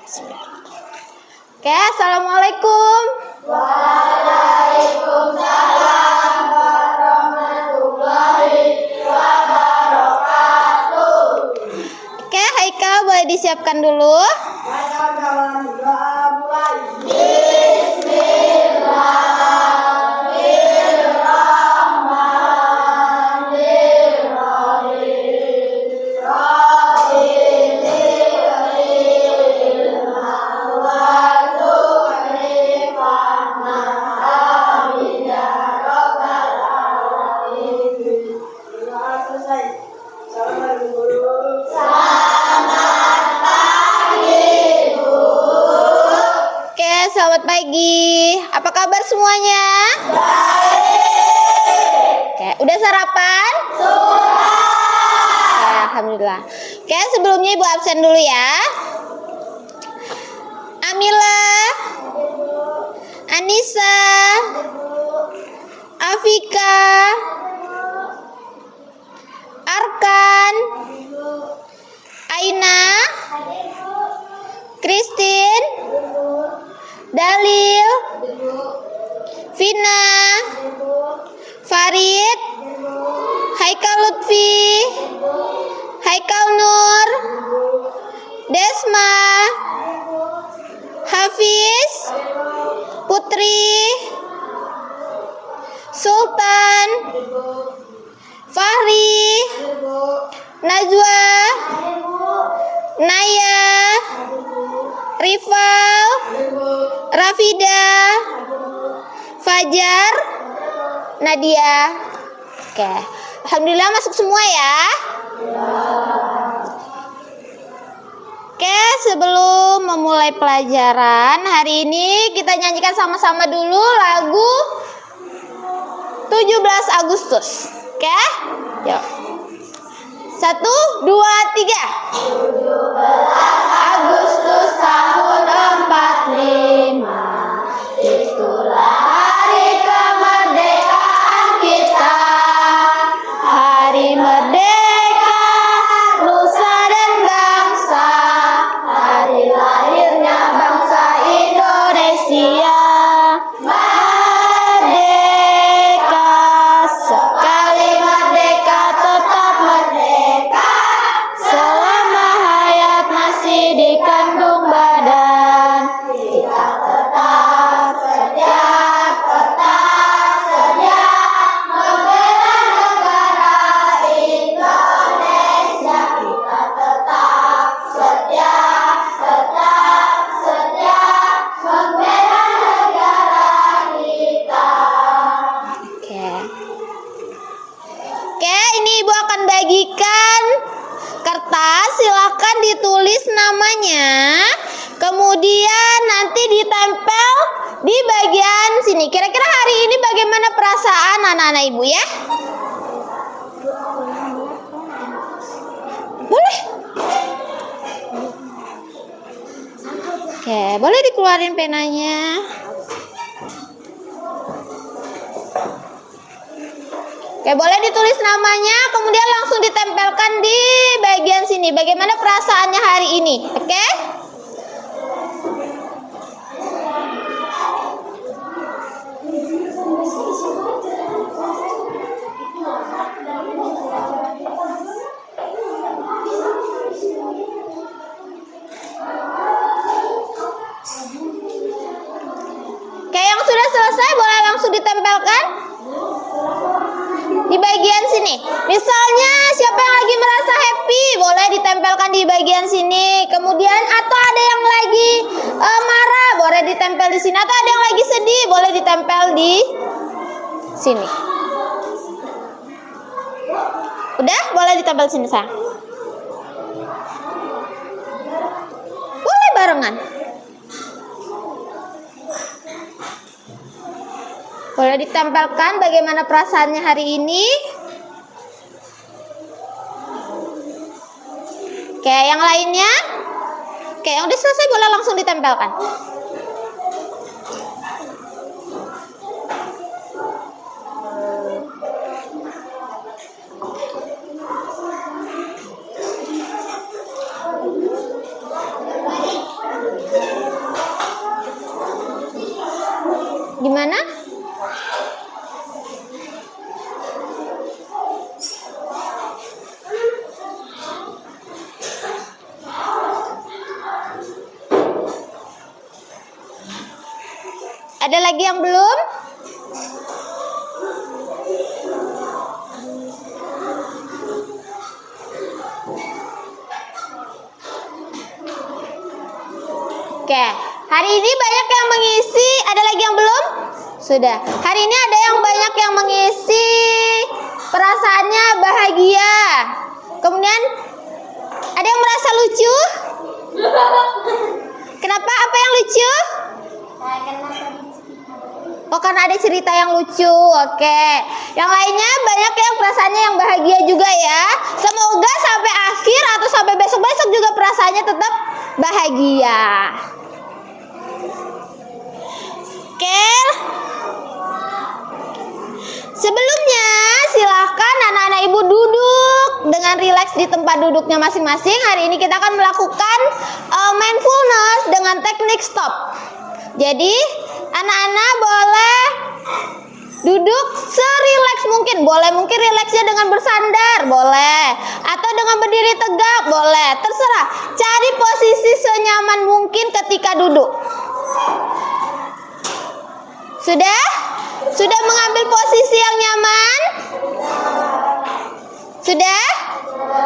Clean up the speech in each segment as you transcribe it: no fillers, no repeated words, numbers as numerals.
Oke, assalamualaikum. Waalaikumsalam warahmatullahi wabarakatuh. Oke, Haikal boleh disiapkan dulu. Oke, selamat pagi. Apa kabar semuanya? Oke, udah sarapan? Sudah. Alhamdulillah. Oke, sebelumnya Ibu absen dulu ya. Amila, Anissa, Afika, Arkan, Aina, Christine, Dalil, Vina, Farid, Haikal Lutfi, Haikal Nur, Desma, Hafiz, Putri, Sultan, Fahri, Najwa, Naya, Rifal, Rafida, Fajar, Nadia. Oke, alhamdulillah masuk semua ya. Oke, sebelum memulai pelajaran hari ini kita nyanyikan sama-sama dulu lagu 17 Agustus. Oke? Yuk. 1, 2, 3. 17 Agustus tahun 45. Itulah hari kemerdekaan kita. Hari merdeka nusa dan bangsa. Hari lahirnya bangsa Indonesia. Merdeka, sekali merdeka tetap merdeka. Selama hayat masih dikandung badan, kita tetap setia membela negara Indonesia. Kita tetap setia membela negara kita. Oke, ini Ibu akan bagikan kertas, silakan ditulis namanya. Kemudian nanti ditempel di bagian sini. Kira-kira hari ini bagaimana perasaan anak-anak Ibu ya? Boleh? Oke, boleh dikeluarin penanya. Oke, boleh ditulis namanya, kemudian langsung ditempelkan di bagian sini. Bagaimana perasaannya hari ini? Oke? Oke, yang sudah selesai boleh langsung ditempelkan di bagian sini. Misalnya siapa yang lagi merasa happy boleh ditempelkan di bagian sini. Kemudian atau ada yang lagi marah boleh ditempel di sini. Atau ada yang lagi sedih boleh ditempel di sini. Udah, boleh ditempel di sini sayang. Boleh barengan. Boleh ditempelkan bagaimana perasaannya hari ini. Oke, yang lainnya. Oke, yang udah selesai boleh langsung ditempelkan. Gimana? Ada lagi yang belum? Oke, hari ini banyak yang mengisi. Ada lagi yang belum? Sudah. Hari ini ada yang banyak yang mengisi perasaannya bahagia. Kemudian ada yang merasa lucu? Kenapa? Apa yang lucu? Oh, karena ada cerita yang lucu. Oke. Yang lainnya banyak yang perasaannya yang bahagia juga ya. Semoga sampai akhir atau sampai besok-besok juga perasaannya tetap bahagia. Oke. Sebelumnya silahkan anak-anak ibu duduk dengan rileks di tempat duduknya masing-masing. Hari ini kita akan melakukan mindfulness dengan teknik stop. Jadi anak-anak boleh duduk serileks mungkin. Boleh mungkin rileksnya dengan bersandar, boleh. Atau dengan berdiri tegak, boleh. Terserah. Cari posisi senyaman mungkin ketika duduk. Sudah? Sudah mengambil posisi yang nyaman? Sudah?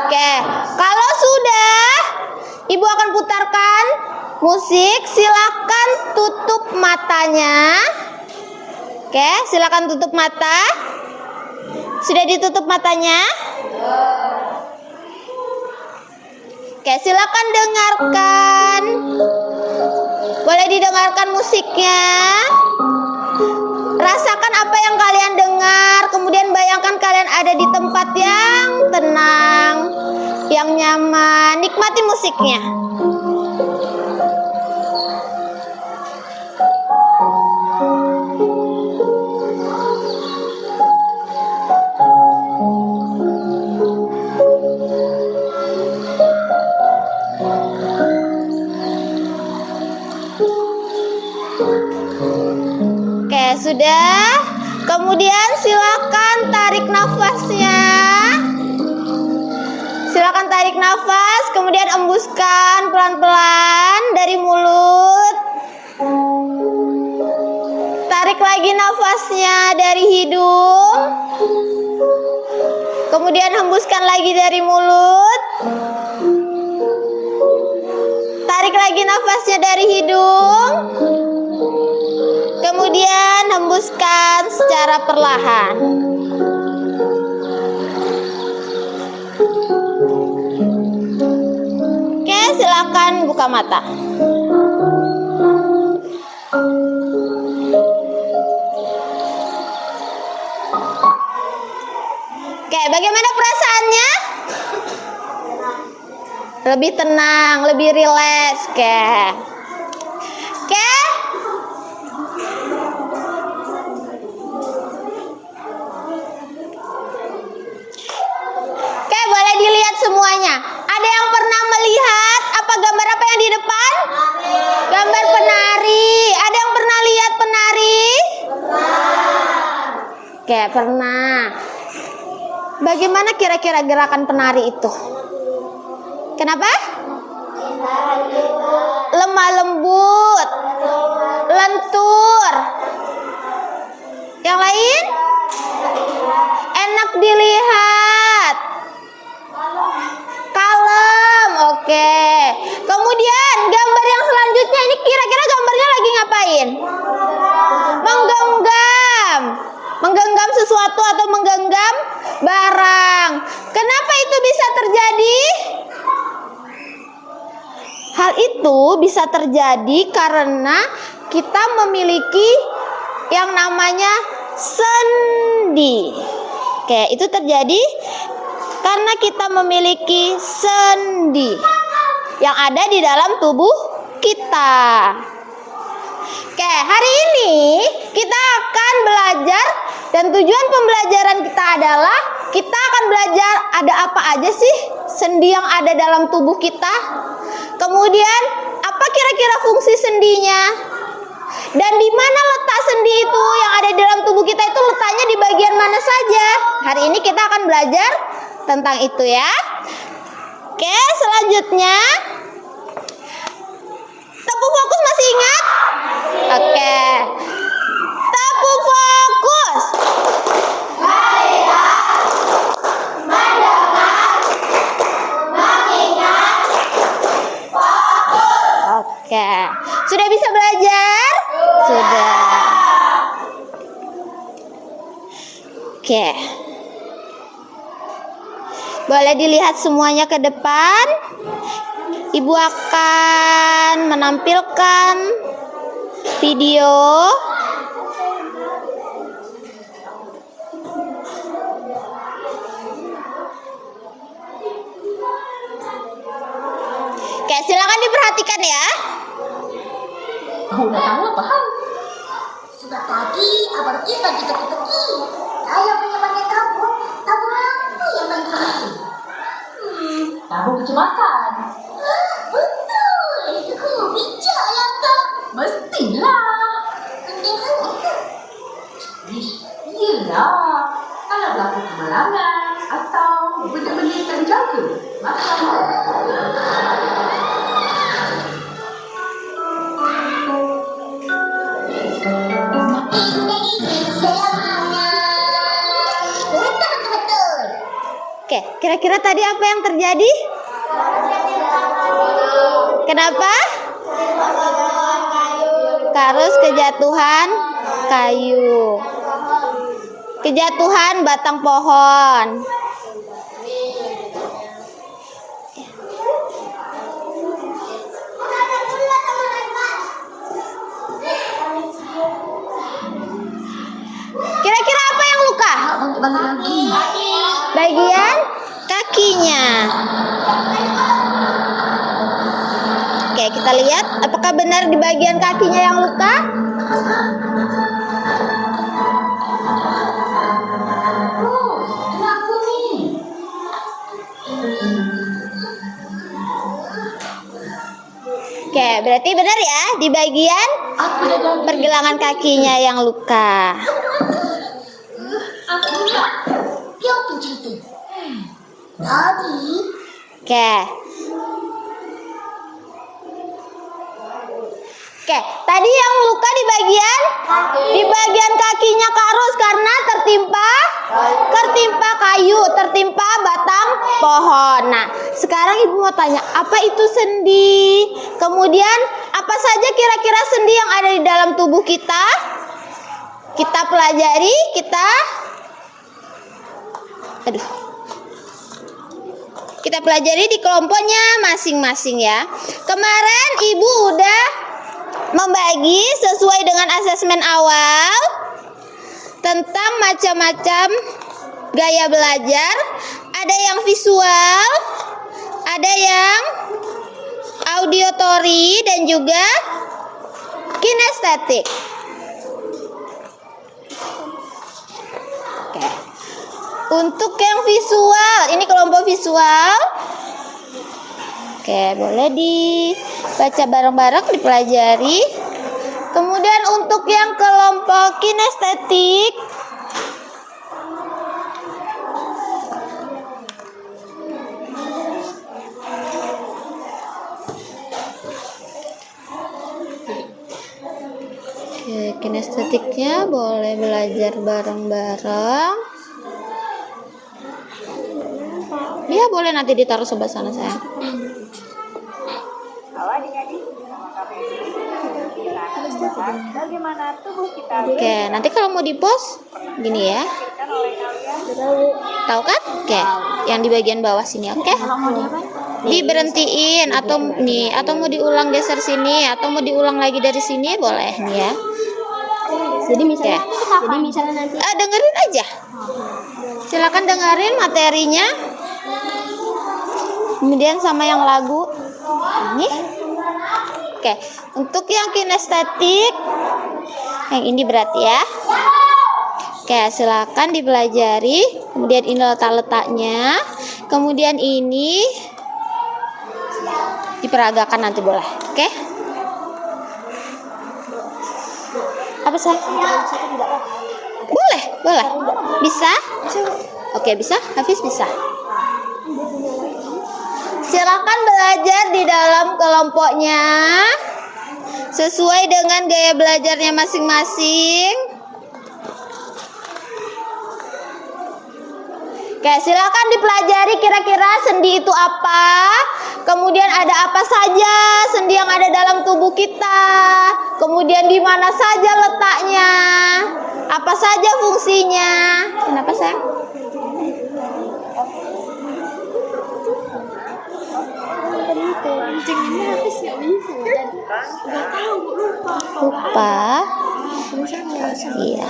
Oke. Kalau sudah, ibu akan putarkan musik. Silakan tutup matanya. Oke, silakan tutup mata. Sudah ditutup matanya? Oke, silakan dengarkan. Boleh didengarkan musiknya. Rasakan apa yang kalian dengar. Kemudian bayangkan kalian ada di tempat yang tenang, yang nyaman. Nikmati musiknya. Sudah, kemudian silakan tarik nafasnya. Silakan tarik nafas, kemudian embuskan pelan-pelan dari mulut. Tarik lagi nafasnya dari hidung. Kemudian hembuskan lagi dari mulut. Tarik lagi nafasnya dari hidung. Kemudian hembuskan secara perlahan. Oke, silakan buka mata. Oke, bagaimana perasaannya? Lebih tenang, lebih rileks. Oke. Oke. Boleh dilihat semuanya. Ada yang pernah melihat apa gambar apa yang di depan? Gambar penari. Ada yang pernah lihat penari? Oke, pernah. Bagaimana kira-kira gerakan penari itu? Kenapa? Lemah lembut, lentur. Yang lain? Enak dilihat. Kalem, oke. Kemudian gambar yang selanjutnya ini kira-kira gambarnya lagi ngapain? Menggenggam sesuatu atau menggenggam barang. Kenapa itu bisa terjadi? Hal itu bisa terjadi karena kita memiliki yang namanya sendi. Oke, itu terjadi karena kita memiliki sendi yang ada di dalam tubuh kita. Oke, hari ini kita akan belajar dan tujuan pembelajaran kita adalah kita akan belajar ada apa aja sih sendi yang ada dalam tubuh kita. Kemudian apa kira-kira fungsi sendinya? Dan di mana letak sendi itu yang ada di dalam tubuh kita itu letaknya di bagian mana saja? Hari ini kita akan belajar tentang itu ya. Oke, selanjutnya tepu fokus masih ingat? Oke. Tepu fokus. Oke, sudah bisa belajar? Sudah. Oke. Boleh dilihat semuanya ke depan. Ibu akan menampilkan video. Oke, silakan diperhatikan ya. Oh, udah tahu apa hal? Sudah tadi abang kita teki-teki. Saya punya banyak tabung. Tabung apa yang bagi? Tabung kecemasan. Betul. Itu kamu bijak ya kak? Mestilah. Penting sangat. Iyalah. Kalau berlaku kemalangan atau benda-benda yang terjaga, maka Oke, kira-kira tadi apa yang terjadi? Kenapa? Karus kejatuhan kayu. Kejatuhan batang pohon. Kira-kira apa yang luka? Bagian kakinya. Oke, kita lihat apakah benar di bagian kakinya yang luka? Oke, berarti benar ya di bagian pergelangan kakinya yang luka. Dia pencerita. Tadi. Oke. Oke, tadi yang luka di bagian kakinya Karus karena tertimpa kayu, tertimpa batang pohon. Nah, sekarang Ibu mau tanya, apa itu sendi? Kemudian, apa saja kira-kira sendi yang ada di dalam tubuh kita? Kita pelajari, kita pelajari di kelompoknya masing-masing ya. Kemarin Ibu udah membagi sesuai dengan asesmen awal tentang macam-macam gaya belajar. Ada yang visual, ada yang auditory dan juga kinestetik. Oke. Untuk yang visual, ini kelompok visual. Oke, boleh dibaca bareng-bareng, dipelajari. Kemudian untuk yang kelompok kinestetik, oke, kinestetiknya boleh belajar bareng-bareng. Ya, boleh nanti ditaruh sebelah sana sayang. Bagaimana tubuh kita? Oke, nanti kalau mau di post gini ya. Tahu kan? Oke, yang di bagian bawah sini, oke? Diberhentiin atau mau diulang geser sini atau mau diulang lagi dari sini boleh nih ya. Jadi misalnya nanti Dengerin aja. Silakan dengerin materinya. Kemudian sama yang lagu ini. Oke, untuk yang kinestetik yang ini berarti ya. Oke, silakan dipelajari. Kemudian ini letak-letaknya. Kemudian ini diperagakan nanti boleh. Oke. Apa sih? Boleh, boleh. Bisa? Oke, bisa. Hafiz bisa. Silakan belajar di dalam kelompoknya sesuai dengan gaya belajarnya masing-masing. Oke, silakan dipelajari kira-kira sendi itu apa. Kemudian ada apa saja sendi yang ada dalam tubuh kita. Kemudian di mana saja letaknya. Apa saja fungsinya. Kenapa, sayang? Lupa. Iya.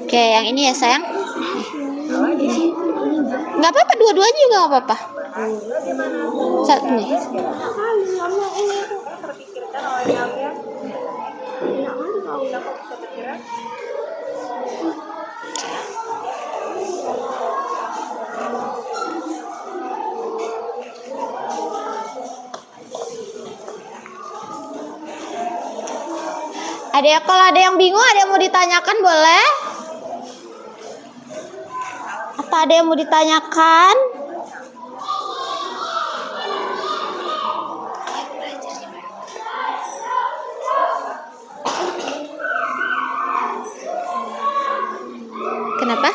Oke, yang ini ya sayang. Nggak apa-apa, dua-duanya juga nggak apa-apa. Satu nih. Kalau ada yang bingung, ada yang mau ditanyakan boleh? Atau ada yang mau ditanyakan? Kenapa?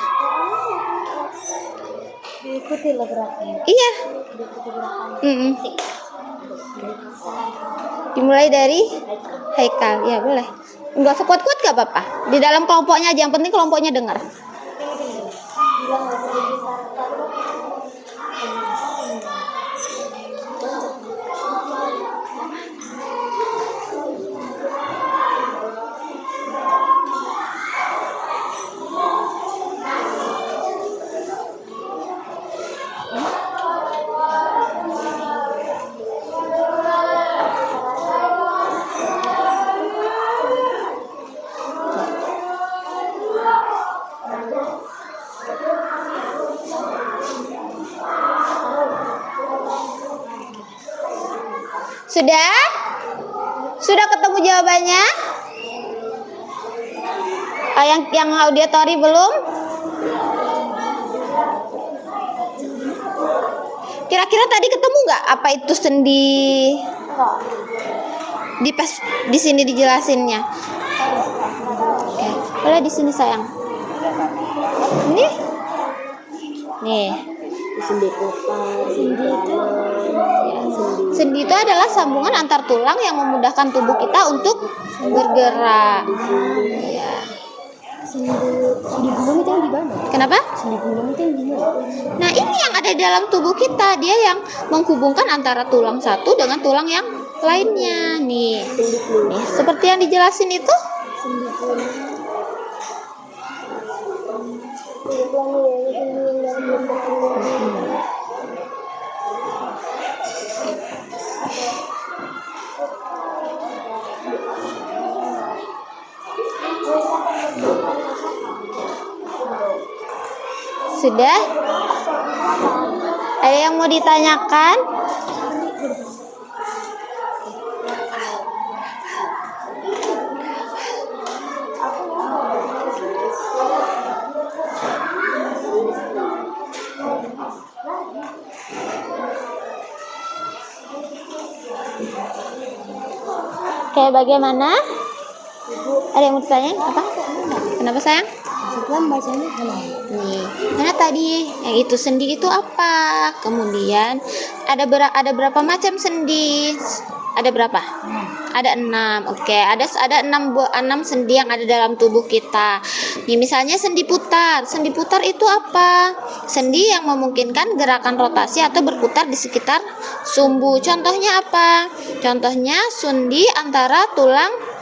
Diikuti lah gerakannya. Iya. Diikuti gerakannya. Dimulai dari Haikal, ya boleh. Enggak sekuat-kuat gak apa-apa. Di dalam kelompoknya aja, yang penting kelompoknya dengar. Sudah? Sudah ketemu jawabannya? Yang auditori belum? Kira-kira tadi ketemu nggak apa itu sendi? Di sini dijelasinnya. Oke, boleh di sini sayang. Ini? Nih. Sendi itu adalah sambungan antar tulang yang memudahkan tubuh kita untuk bergerak. Ya. Sendi gulung itu yang di mana? Kenapa? Sendi gulung itu yang di mana? Nah, ini yang ada dalam tubuh kita, dia yang menghubungkan antara tulang satu dengan tulang yang lainnya. Nih, seperti yang dijelasin itu. Sendi gulung. Sudah? Ada yang mau ditanyakan? Oke, bagaimana? Ada yang mau ditanyain? Apa? Kenapa sayang? Setelah bacanya Nih, mana tadi yang itu sendi itu apa? Kemudian ada berapa macam sendi? Ada berapa? Ada 6. Oke, ada 6 sendi yang ada dalam tubuh kita. Nih, misalnya sendi putar. Sendi putar itu apa? Sendi yang memungkinkan gerakan rotasi atau berputar di sekitar sumbu. Contohnya apa? Contohnya sendi antara tulang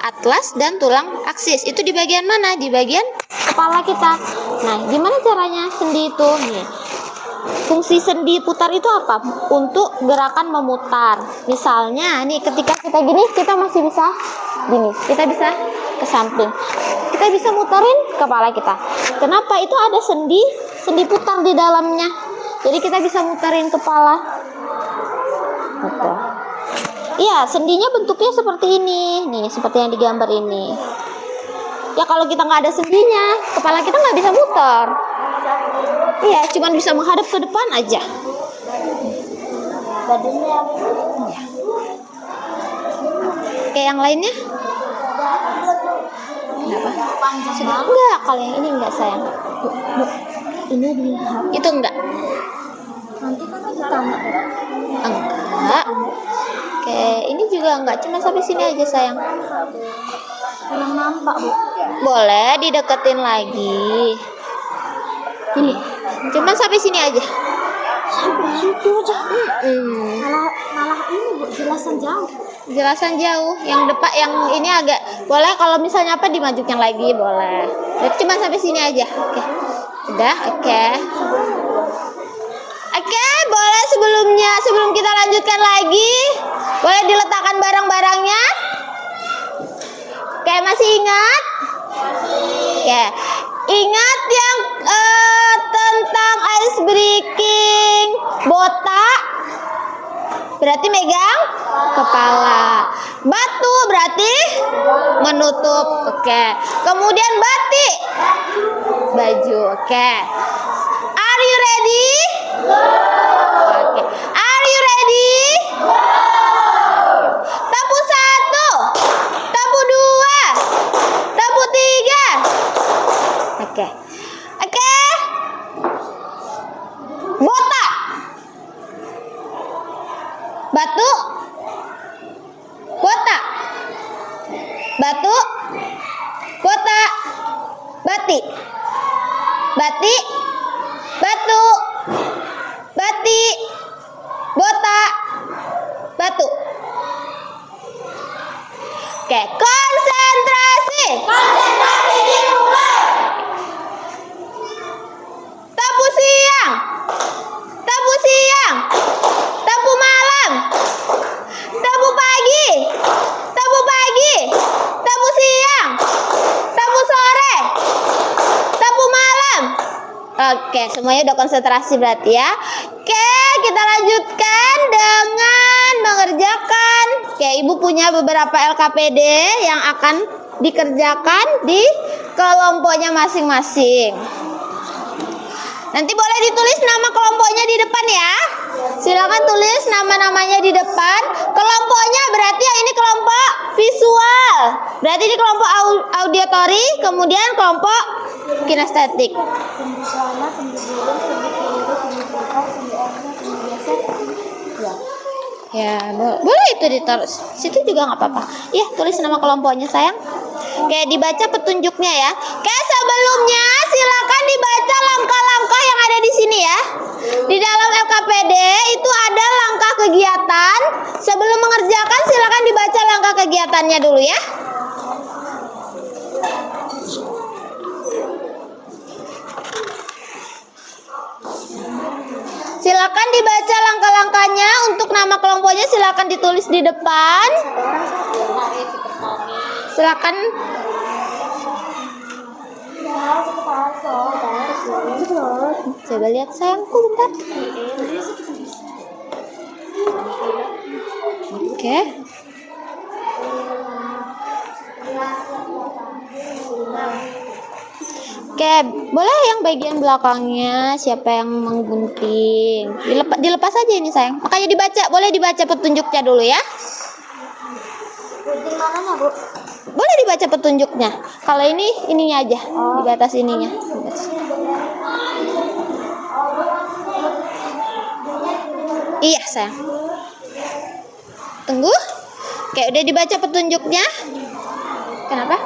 atlas dan tulang aksis. Itu di bagian mana? Di bagian kepala kita. Nah, gimana caranya sendi itu? Nih, Fungsi sendi putar itu apa? Untuk gerakan memutar. Misalnya nih ketika kita gini, kita masih bisa gini. Kita bisa ke samping. Kita bisa muterin kepala kita. Kenapa? Itu ada sendi putar di dalamnya. Jadi kita bisa muterin kepala. Gitu. Iya, sendinya bentuknya seperti ini. Nih, seperti yang digambar ini. Ya kalau kita nggak ada sendinya, kepala kita nggak bisa muter. Iya, cuman bisa menghadap ke depan aja. Badannya Ya. Kayak yang lainnya? Kenapa? panjang banget. Enggak, kalau yang ini enggak sayang. Ini dilihat. Itu enggak. Nanti kan lagi tanya. Enggak. Oke, ini juga enggak. Cuma sampai sini aja sayang. Kurang nampak, Bu. Boleh dideketin lagi. Ini. Cuma sampai sini aja. Sampai situ aja. Malah ini, Bu, jelasan jauh. Jelasan jauh. Yang depan, yang ini agak boleh kalau misalnya apa dimajukan lagi boleh. Cuma sampai sini aja. Oke. Udah, oke. Oke, boleh sebelum kita lanjutkan lagi, boleh diletakkan barang-barangnya. Oke, masih ingat? Ya, ingat yang tentang ice breaking botak? Berarti megang kepala. Batu berarti menutup. Oke. Kemudian batik, baju. Oke. Are you ready? Oke. Are you ready? Tapu 1, tapu 2, tapu 3. Oke. Oke. Botak. Batu. Botak. Batu. Botak. Batik. Batik. Batu. Batik. Botak. Batu. Oke, konsentrasi. Konsentrasi dimulai. Tapu siang. Tapu siang. Tapu malam. Tapu pagi. Tapu pagi. Tapu siang. Tapu sore. Tapu malam. Oke, semuanya udah konsentrasi berarti ya. Oke, kita lanjutkan dengan mengerjakan. Oke, Ibu punya beberapa LKPD yang akan dikerjakan di kelompoknya masing-masing. Nanti boleh ditulis nama kelompoknya di depan ya. Silakan tulis nama-namanya di depan. Kelompoknya berarti yang ini kelompok visual. Berarti ini kelompok auditory, kemudian kelompok kinestetik. Sendi celana, sendi burung, sendi peluru, sendi pelipar, sendi oranye, sendi biasa. Ya. Ya, boleh itu ditaruh situ juga nggak apa-apa. Iya, tulis nama kelompoknya sayang. Oke, dibaca petunjuknya ya. Oke, sebelumnya silakan dibaca langkah-langkah yang ada di sini ya. Di dalam LKPD itu ada langkah kegiatan. Sebelum mengerjakan silakan dibaca langkah kegiatannya dulu ya. Silakan dibaca langkah-langkahnya. Untuk nama kelompoknya silakan ditulis di depan. Silakan. Coba lihat sayangku bentar. Oke. Oke, boleh yang bagian belakangnya siapa yang menggunting? Dilepas aja ini sayang. Makanya dibaca, boleh dibaca petunjuknya dulu ya. Gunting mananya, Bu? Boleh dibaca petunjuknya. Kalau ini ininya aja, di batas ininya. Iya sayang. Tunggu. Oke, udah dibaca petunjuknya. Kenapa?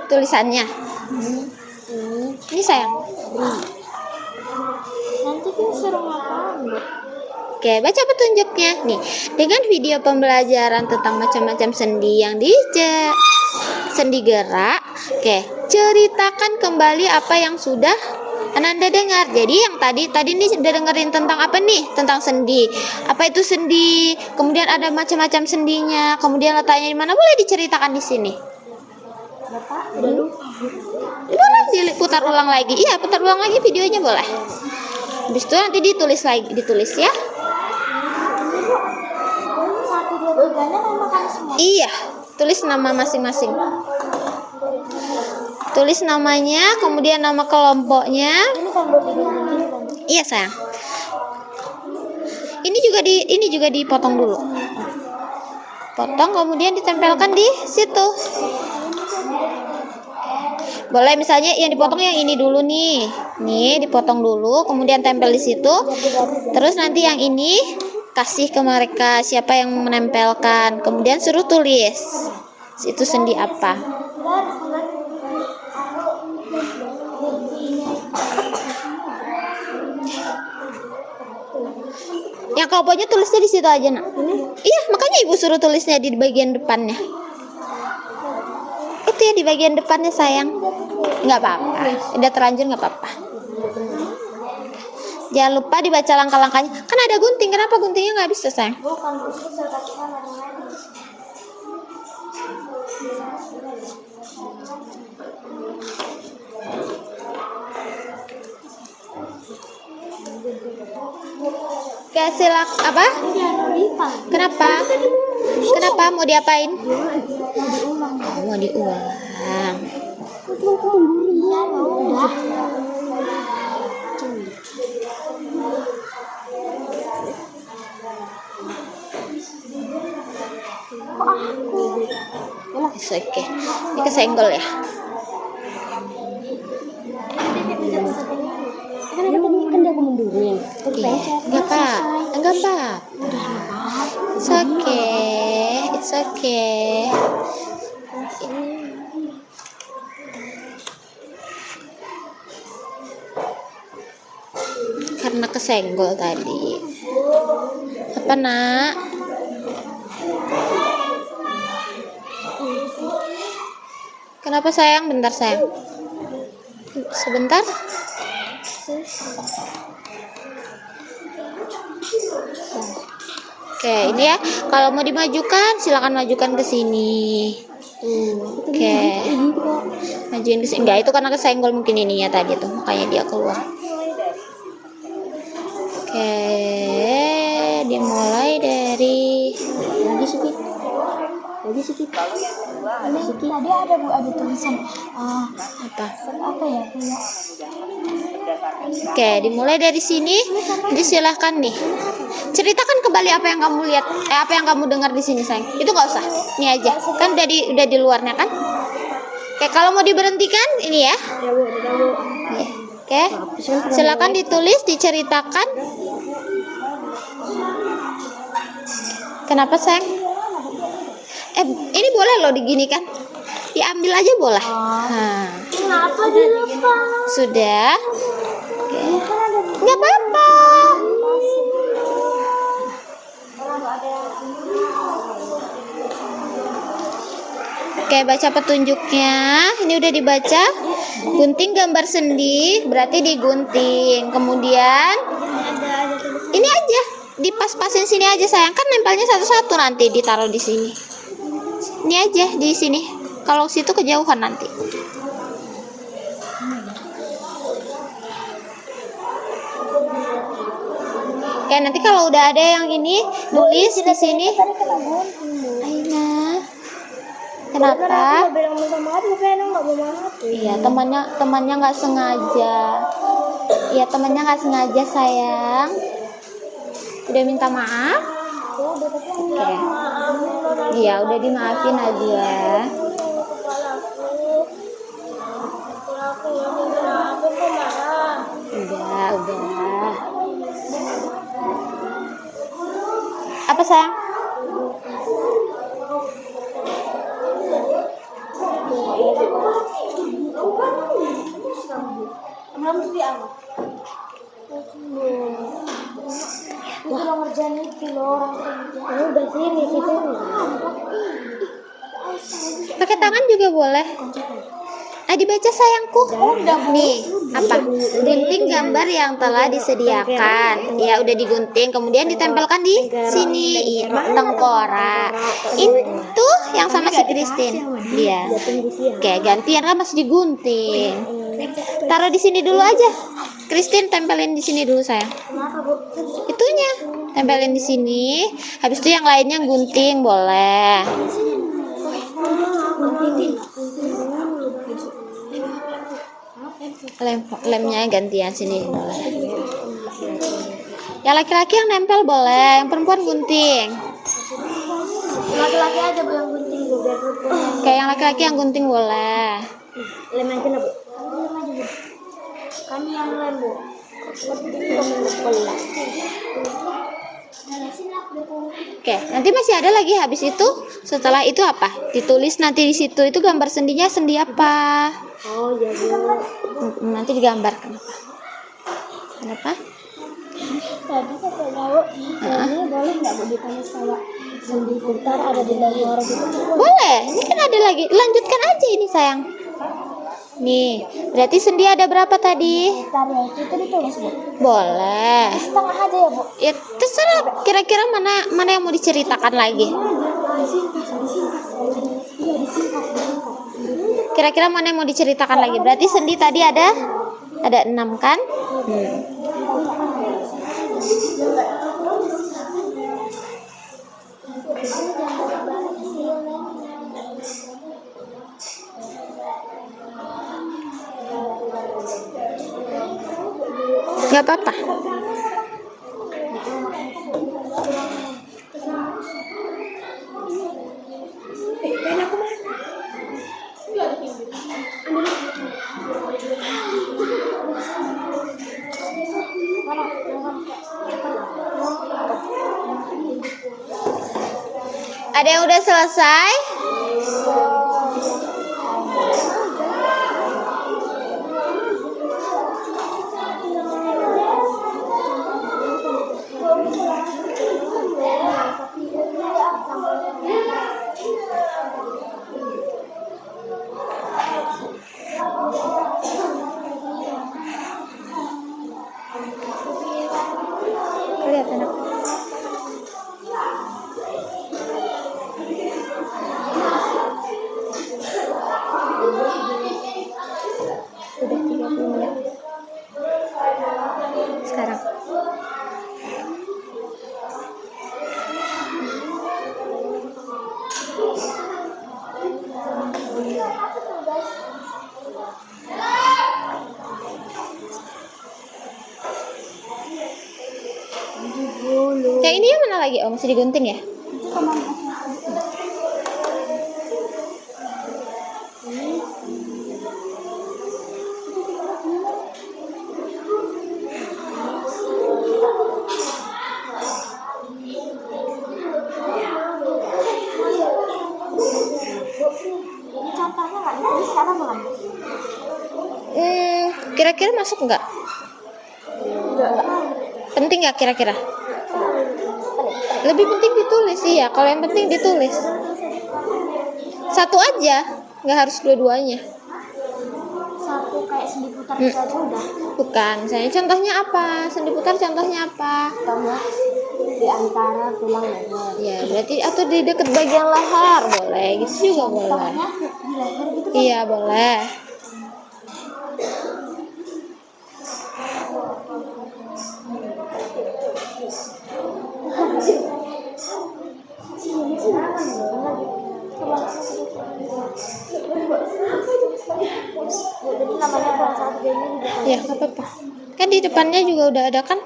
Tulisannya. Ini sayang. Nanti kan suruh ngapain, Bu? Oke, baca petunjuknya nih. Dengan video pembelajaran tentang macam-macam sendi yang sendi gerak. Oke, ceritakan kembali apa yang sudah Ananda dengar. Jadi yang tadi nih udah dengerin tentang apa nih? Tentang sendi. Apa itu sendi? Kemudian ada macam-macam sendinya. Kemudian letaknya di mana? Boleh diceritakan di sini. Bapak udah lupa. Boleh diputar ulang lagi. Iya, putar ulang lagi videonya boleh. Habis itu nanti ditulis ya. Satu dua tiganya nama kan semua. Iya, tulis nama masing-masing. Tulis namanya, kemudian nama kelompoknya. Ini kan buat tiga ini kan. Iya, sayang. Ini juga dipotong dulu. Potong kemudian ditempelkan di situ. Boleh misalnya yang dipotong yang ini dulu nih. Nih, dipotong dulu, kemudian tempel di situ. Terus nanti yang ini kasih ke mereka siapa yang menempelkan. Kemudian suruh tulis. Itu sendi apa? Yang kelompoknya tulisnya di situ aja, Nak. Iya, makanya Ibu suruh tulisnya di bagian depannya. Itu ya di bagian depannya, sayang. Nggak apa-apa. Udah terlanjur nggak apa-apa. Jangan lupa dibaca langkah-langkahnya. Kan ada gunting. Kenapa guntingnya nggak bisa, sayang? Bukan itu sertifikat ada lagi. Oke, silak apa? Kenapa? Kenapa mau diapain? Mau diulang. Udah. It's okay. Ini kesenggol ya. Kan dia mundurin. Enggak apa. It's okay. It's okay. Karena kesenggol tadi. Apa, Nak? Kenapa, sayang? Bentar, sayang. Sebentar. Oke, ini ya. Kalau mau dimajukan, silakan majukan ke sini. Oke. Majuin ke sini. Enggak, itu karena kesenggol mungkin ininya tadi tuh, makanya dia keluar. Oke, dimulai dari Lagi sedikit. Tadi ada tulisan apa? apa ya? Kayak Oke, dimulai dari sini. Jadi silahkan nih. Ceritakan kembali apa yang kamu lihat, apa yang kamu dengar di sini, sayang. Itu nggak usah. Ini aja. Kan udah di luarnya kan? Oke, kalau mau diberhentikan ini ya. Oke. Silakan ditulis, diceritakan. Kenapa, sayang? Ini boleh loh diginikan. Diambil aja boleh. Nah. kenapa dilupa? Sudah. Oke. Nggak apa-apa. Oke, baca petunjuknya. Ini udah dibaca. Gunting gambar sendi, berarti digunting. Kemudian ini aja, dipas-pasin sini aja, sayang. Kan nempelnya satu-satu, nanti ditaruh di sini. Ini aja di sini. Kalau situ kejauhan nanti. Oke, nanti kalau udah ada yang ini, tulis di sini. Aina. Kenapa? Bilang minta maaf, tapi Aina nggak mau maaf. Iya, temannya nggak sengaja. Iya, temannya nggak sengaja, sayang. Udah minta maaf? Oke. Iya, udah dimaafin aja. Udah. Apa, sayang? Belum tuh dia apa? Itu lo ngerjain itu lo orang kerja. Udah sini. Pakai tangan juga boleh. dibaca sayangku. Nih, apa? Gunting gambar yang telah disediakan. Ya, udah digunting, kemudian ditempelkan di sini. Tengkorak. Itu yang sama si Christine. Iya. Oke, gantian kan masih digunting. Taruh di sini dulu aja. Christine tempelin di sini dulu sayang. Kenapa, Bu? Itunya tempelin di sini. Habis itu yang lainnya gunting boleh. Lemnya gantian sini boleh. Yang laki-laki yang nempel boleh, yang perempuan gunting. Laki-laki aja Bu yang gunting Bu, biar perempuan. Kayak yang laki-laki yang gunting boleh. Lem aja lah Bu. Lem aja Bu. Kan yang lem Bu. Oke, nanti masih ada lagi habis itu. Setelah itu apa? Ditulis nanti di situ itu gambar sendinya sendi apa? Oh iya Bu. Nanti digambarkan apa? Kenapa? Tadi katanya Bu, ini boleh nggak Bu ditanya saya sendi putar ada di leher gitu? Boleh. Ini kan ada lagi. Lanjutkan aja ini sayang. Nih, berarti sendi ada berapa tadi? Putar ya, itu ditulis Bu. Boleh. Setengah aja ya Bu. Ya terserah. Kira-kira mana yang mau diceritakan lagi? Kira-kira mana yang mau diceritakan lagi? Berarti sendi tadi ada 6 kan? Gak apa-apa. Ada yang udah selesai? Kelihatan aku. Udah 30 menit. Sekarang. Yang ini yang mana lagi? Oh, masih digunting ya? Ini contohnya nggak ditulis karena bukan? Kira-kira masuk nggak? Penting nggak kira-kira? Lebih penting ditulis sih ya. Kalau yang penting ditulis. Satu aja, nggak harus dua-duanya. Satu kayak sendi putar itu aja udah. Bukan, misalnya contohnya apa? Sendi putar contohnya apa? Contohnya di antara tulang leher. Ya, berarti atau di dekat bagian leher boleh, gitu juga boleh. Contohnya di leher gitu. Iya, boleh. Jadi namanya bukan satu ini juga. Ya, nggak apa-apa. Kan di depannya juga udah ada kan?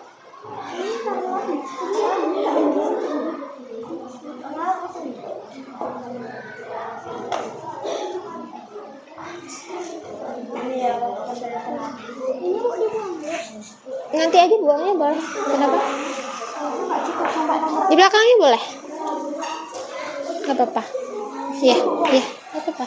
Nanti aja buangnya boleh. Kenapa? Di belakangnya boleh. Nggak apa-apa. Iya, iya, nggak apa-apa.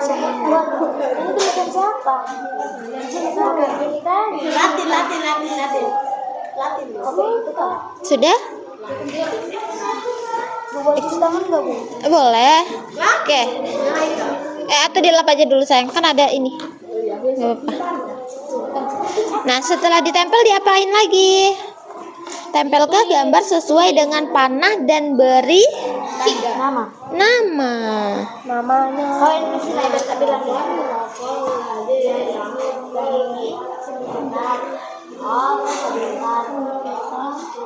Siapa? Ini tulisan siapa? Ini kan Sudah? Boleh cuci tangan nggak, Bu? Boleh. Oke. Atau dilap aja dulu sayang, kan ada ini. Nggak apa-apa. Nah, setelah ditempel diapain lagi? Tempel ke gambar sesuai dengan panah dan beri Nama. nama. Namanya. Oh, ini sih tak bilang ya.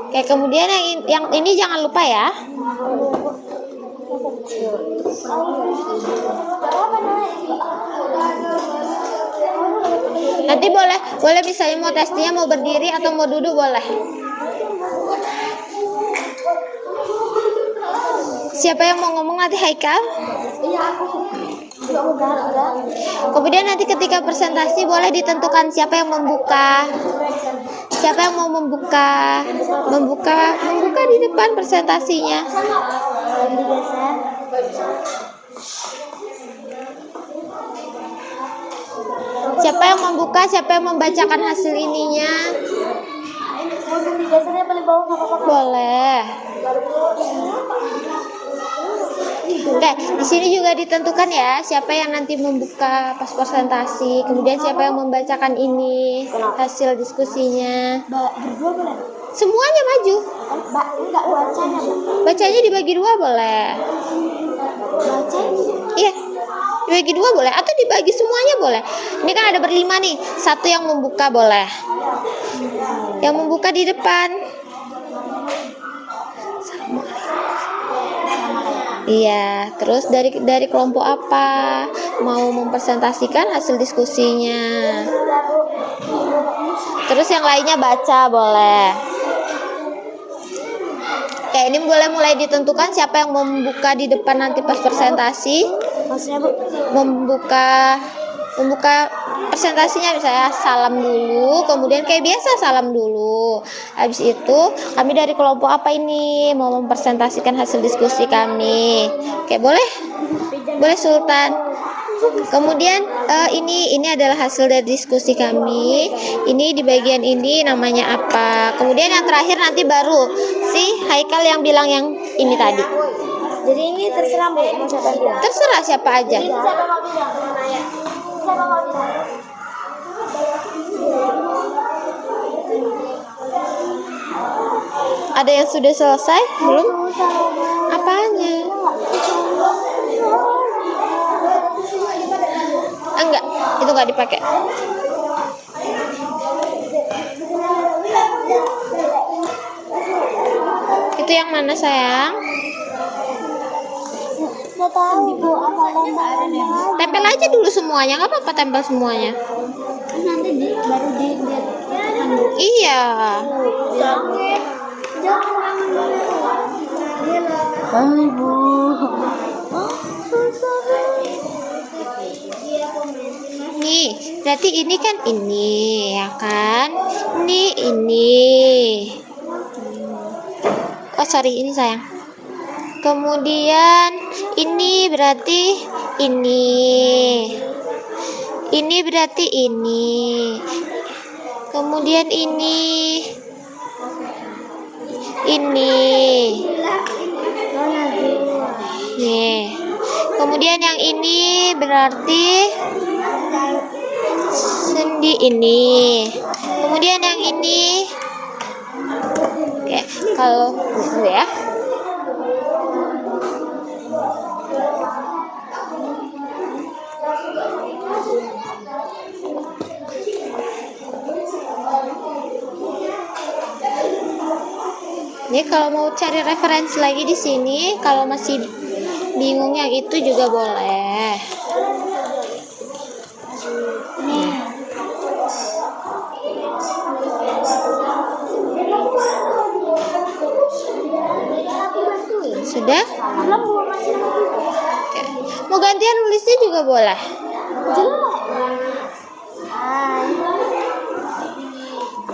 Oke, kemudian yang ini jangan lupa ya. Nanti boleh misalnya mau tesnya mau berdiri atau mau duduk boleh. Siapa yang mau ngomong nanti Haikal? Iya, aku. Kemudian nanti ketika presentasi boleh ditentukan siapa yang membuka. Siapa yang mau membuka di depan presentasinya. Siapa yang membuka, siapa yang membacakan hasil ininya. Dasarnya paling bawah nggak apa-apa. Boleh. Oke, di sini juga ditentukan ya siapa yang nanti membuka pas presentasi, kemudian siapa yang membacakan ini hasil diskusinya. Berdua boleh? Semuanya maju. Enggak bacanya, Bu. Bacanya dibagi dua boleh. Bacanya. Iya, dibagi dua boleh atau dibagi semuanya boleh. Ini kan ada berlima nih, satu yang membuka boleh. Yang membuka di depan. Iya, terus dari kelompok apa mau mempresentasikan hasil diskusinya. Terus yang lainnya baca boleh. Oke, ini boleh mulai ditentukan siapa yang membuka di depan nanti pas presentasi. Maksudnya, Bu? Membuka presentasinya misalnya salam dulu, kemudian kayak biasa salam dulu. Habis itu kami dari kelompok apa ini mau mempresentasikan hasil diskusi kami. Oke, boleh Sultan. Kemudian ini adalah hasil dari diskusi kami. Ini di bagian ini namanya apa. Kemudian yang terakhir nanti baru si Haikal yang bilang yang ini tadi. Jadi ini terserah, Bu, mau siapa yang bilang? Terserah siapa aja. Siapa mau bilang? Siapa mau bilang? Ada yang sudah selesai? Belum? Apanya? Enggak, itu enggak dipakai. Itu yang mana sayang? Nggak tahu, Bu, apa lembarannya. Tempel aja dulu semuanya, nggak apa-apa tempel semuanya. Nanti baru dilihat. Iya. Sakit. Hai, Bu. Nih, berarti ini kan ini, ya kan? Ini. Oh, sorry, ini sayang. Kemudian ini berarti ini. Ini berarti ini. Kemudian ini. Nih. Kemudian yang ini berarti sendi ini. Kemudian yang ini. Oke, kalau dulu ya. Ini kalau mau cari referensi lagi di sini, kalau masih bingung yang itu juga boleh. Sudah? Oke. Mau gantian nulisnya juga boleh.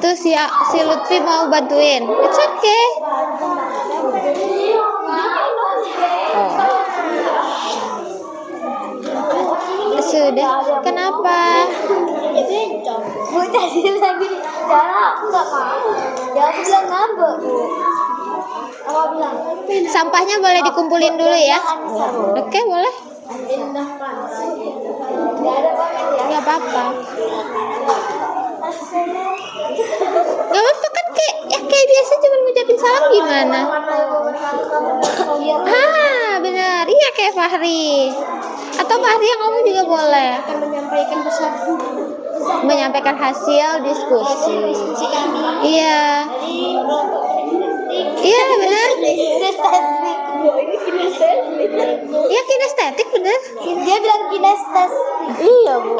Tuh si Lutfi mau bantuin. It's okay. Oh. Sudah. Kenapa? Bu tadi lagi Dara aku nggak mau. Ya aku bilang ngambek Bu. Apa bilang? Sampahnya boleh dikumpulin dulu ya. Anissa Bu. Oke, boleh. Nggak ada komen ya. Nggak apa-apa. Nggak apa-apa kan kayak biasa cuma ngucapin salam gimana? Ah, benar. Iya kayak Fahri. Atau Fahri yang ngomong juga boleh. Akan menyampaikan pesan Menyampaikan hasil diskusi. Iya. Iya benar. kinestetik. Ini kinestetik. Iya kinestetik benar. Dia bilang kinestetik. Iya Bu.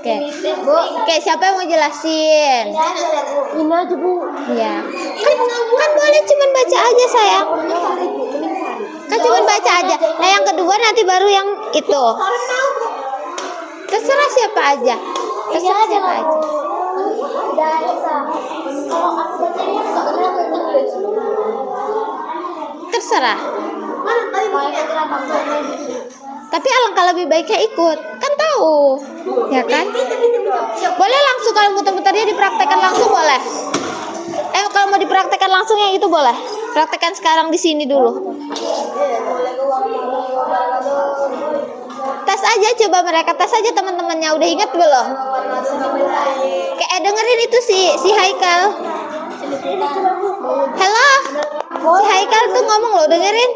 Oke. Bu, oke siapa yang mau jelasin? Ini aja Bu. Iya. Kan boleh cuman baca aja sayang. Kan cuman baca aja. Nah yang kedua nanti baru yang itu. Terserah siapa aja. Terserah siapa aja. Udah bisa. Kalau aku bacanya nggak benar aku tulis. Terserah. Mana tadi makanya kenapa enggak? Tapi alangkah lebih baiknya ikut. Kan tahu. Ya kan? Boleh langsung kalau muter-muternya dipraktekkan langsung boleh. Kalau mau dipraktekkan langsung yang itu boleh. Praktekkan sekarang di sini dulu. Tes aja coba mereka tes aja teman-temannya udah ingat belum? Kayak dengerin itu si Haikal. Halo. Si Haikal tuh ngomong loh dengerin.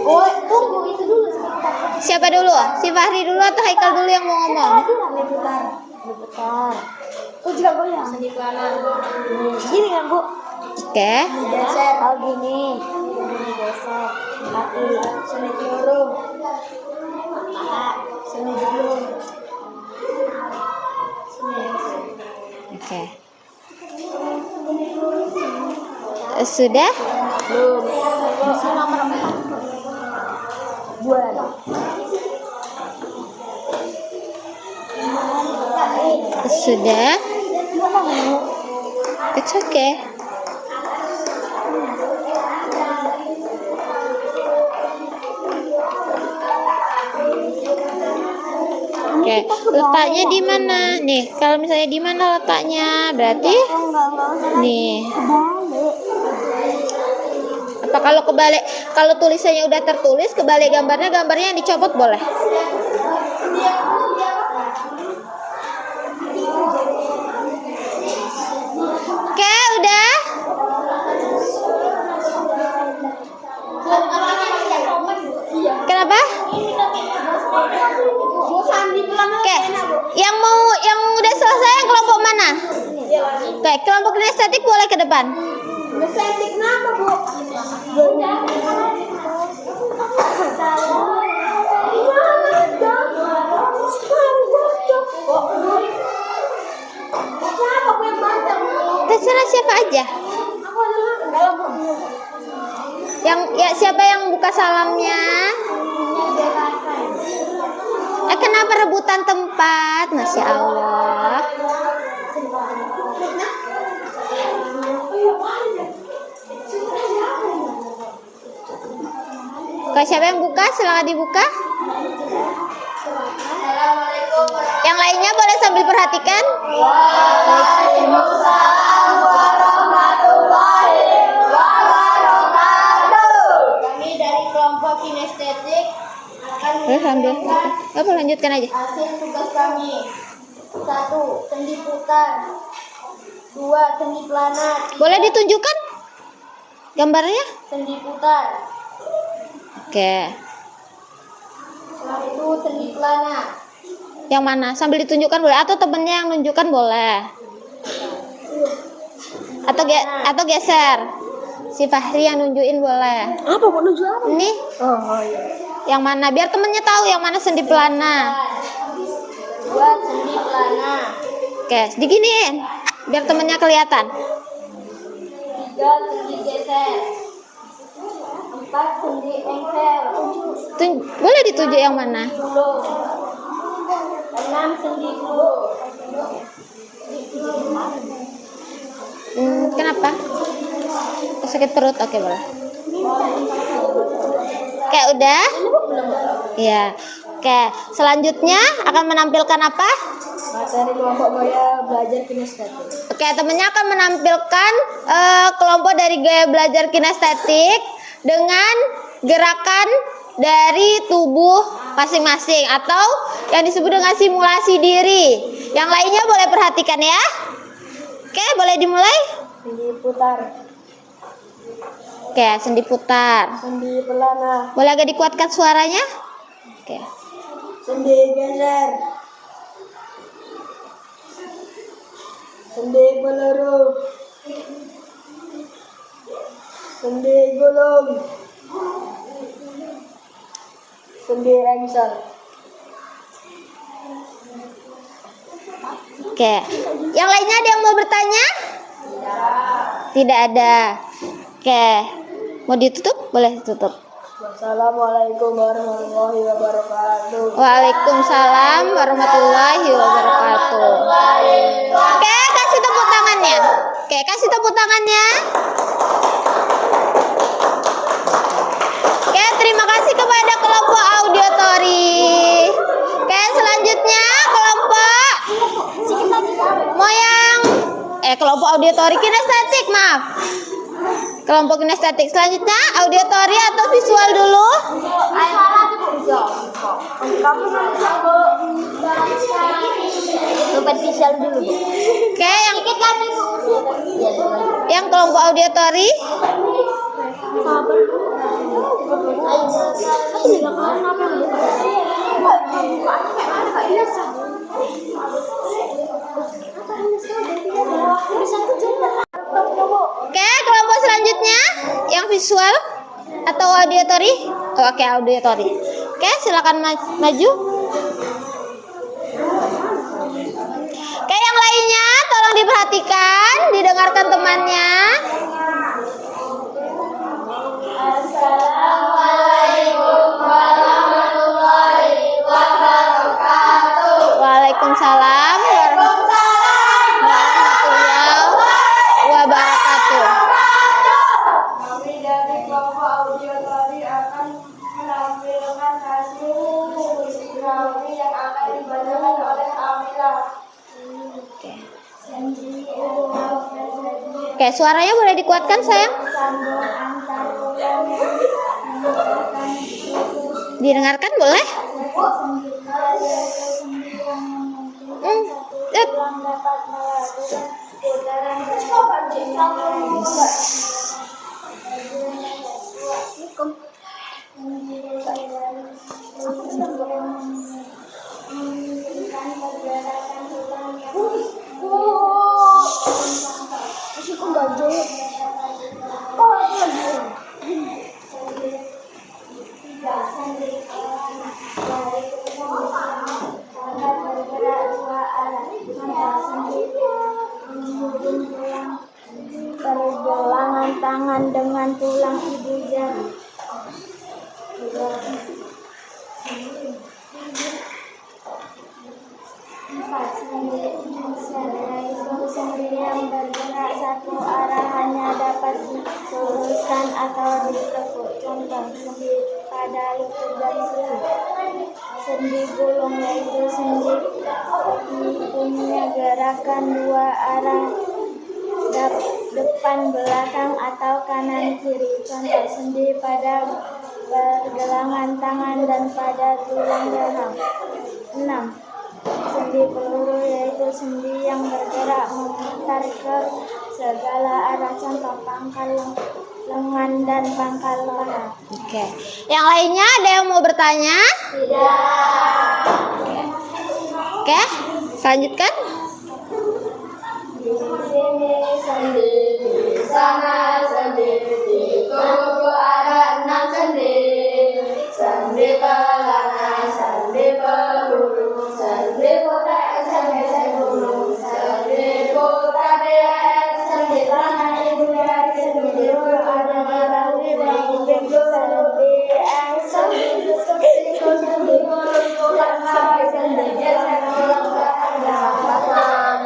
Oh, tunggu itu dulu. Siapa dulu? Si Fahri dulu atau Haikal dulu yang mau ngomong? Bentar. Oh juga goyang. Seni pelana. Gini kan Bu? Oke. Geser. Oh gini. Gini geser. Kaki. Seni pelurung. Paha. Seni pelurung. Oke. Sudah? Belum. Isi nomor 4. Bulan. Sudah? It's okay. Oke, letaknya di mana? Nih, kalau misalnya di mana letaknya, berarti nih. Apa kalau kebalik? Kalau tulisannya udah tertulis, kebalik gambarnya yang dicopot boleh. Oke, udah. Kenapa? Oke, yang udah selesai yang kelompok mana? Oke, kelompok kinestetik boleh ke depan. Kinestetik kenapa Bu? Terserah siapa aja. Siapa yang buka salamnya? Kenapa rebutan tempat? Masya Allah. Kalau siapa yang buka, silakan dibuka. Yang lainnya boleh sambil perhatikan. Waalaikumsalam warahmatullahi wabarakatuh. Kami dari kelompok kinestetik akan Sambil. Apa lanjutkan aja. hasil tugas kami. 1. Sendi putar. 2. Sendi pelana. Boleh ditunjukkan gambarnya? Sendi putar. Oke. Setelah itu sendi pelana. Yang mana? Sambil ditunjukkan boleh atau temennya yang nunjukkan boleh. Atau geser. Si Fahri yang nunjukin boleh. Apa mau nunjuk apa? Ini Oh iya. yang mana? Biar temennya tahu yang mana sendi pelana. 2. Sendi pelana. Oke, diginiin. Biar temennya kelihatan. 3. Sendi geser. 4. Sendi engkel. Boleh ditunjuk yang mana? 6. Sendi gulu. Kenapa? Sakit perut? Oke, boleh. Kayak udah? Ya. Oke, selanjutnya akan menampilkan apa? Materi kelompok gaya belajar kinestetik. Oke, temennya akan menampilkan kelompok dari gaya belajar kinestetik dengan gerakan dari tubuh masing-masing atau yang disebut dengan simulasi diri. Yang lainnya boleh perhatikan ya. Oke, boleh dimulai? Sendi putar, Oke, sendi putar. sendi pelana, Boleh agak dikuatkan suaranya? Oke. sendi geser, sendi peluru, sendi gulung, sendi engsel. Oke. Yang lainnya ada yang mau bertanya? Tidak ada. Oke. Mau ditutup? Boleh ditutup. Wassalamualaikum warahmatullahi wabarakatuh. Waalaikumsalam warahmatullahi wabarakatuh. Oke, kasih tepuk tangannya. Oke, kasih tepuk tangannya. Oke, terima kasih kepada kelompok auditori. Oke, selanjutnya kelompok moyang kelompok auditori kinestetik, maaf. Kelompok kinestetik. Selanjutnya auditori atau visual dulu. Dompet visual dulu, Bu. Oke, yang kelompok auditori. Oke, kelompok selanjutnya yang visual atau auditori. Oke, auditori. Oke, silakan maju. Oke, yang lainnya tolong diperhatikan, didengarkan temannya. Assalamualaikum warahmatullahi wabarakatuh. Waalaikumsalam warahmatullahi wabarakatuh. Kami dari kelompok auditori akan menampilkan hasil kami yang akan dibacakan oleh Amira. Oke, suaranya boleh dikuatkan, sayang? Didengarkan boleh? Yuk. Pergelangan tangan dengan tulang ibu jari. Sendi yang bergerak satu arah hanya dapat diluruskan atau ditekuk. Contoh sendi pada lutut dan siku. Sendi gulung yaitu sendi punya gerakan dua arah, depan belakang atau kanan kiri. Contoh sendi pada pergelangan tangan dan pada tulang rahang. 6. Sendi peluru yaitu sendi yang bergerak memutar ke segala arah. Contoh pangkal lengan dan pangkal paha. Oke. Yang lainnya ada yang mau bertanya? Tidak. Oke, selanjutkan. Di sini sendi, di sana sendi, di tubuh ada 6 sendi. Sendi pelana, sendi peluru, sendi putar, sendi gunung, sendi putar deret, sendi pelana ibu jari, sendi gulung ada bahu, sendi engsel, sendi gulung tulang kaki, sendi geser tulang belakang.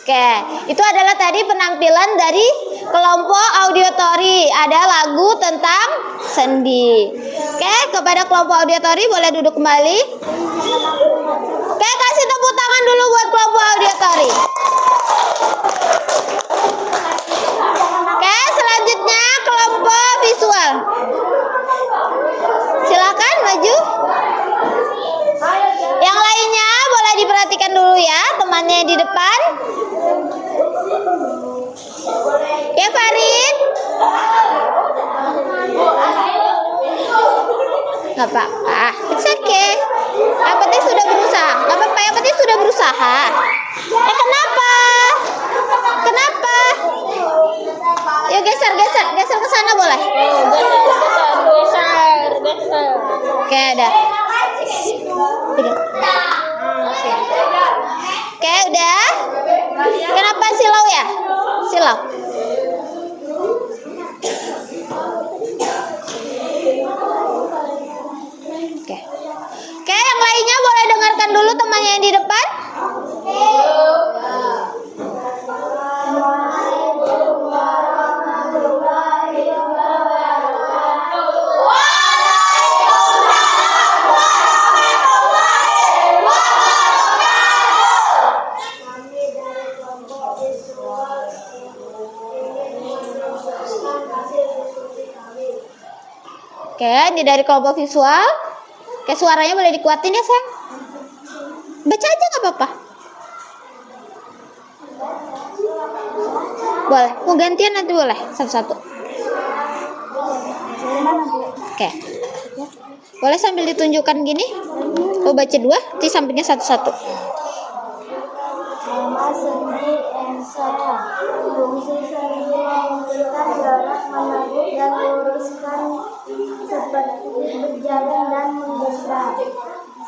Oke, itu adalah tadi penampilan dari kelompok auditori. Ada lagu tentang sendi. Oke, kepada kelompok auditori boleh duduk kembali. Oke, kasih tepuk tangan dulu buat kelompok auditori. Oke, selanjutnya kelompok visual. Silakan maju. Yang lainnya boleh diperhatikan dulu ya, temannya di depan. Ya, Farid. Gak apa-apa, it's okay. Yang penting sudah berusaha. Gak apa-apa, yang penting sudah berusaha. Kenapa? Kenapa? Yuk geser ke sana boleh. Geser. Oke, udah. Oke, udah. Kenapa silau ya? Silau. Oke. Oke, yang lainnya boleh dengarkan dulu temannya yang di depan. Oke, ini dari kelompok visual. Oke, suaranya boleh dikuatin ya, sayang. Baca aja nggak apa-apa. Boleh, mau gantian nanti boleh, satu-satu. Oke. Boleh sambil ditunjukkan gini. Oh, baca dua, di sampingnya satu-satu. Nama sendi ensara. Fungsi sendi memberikan jarak menarik dan luruskan seperti berjalan dan menggerak.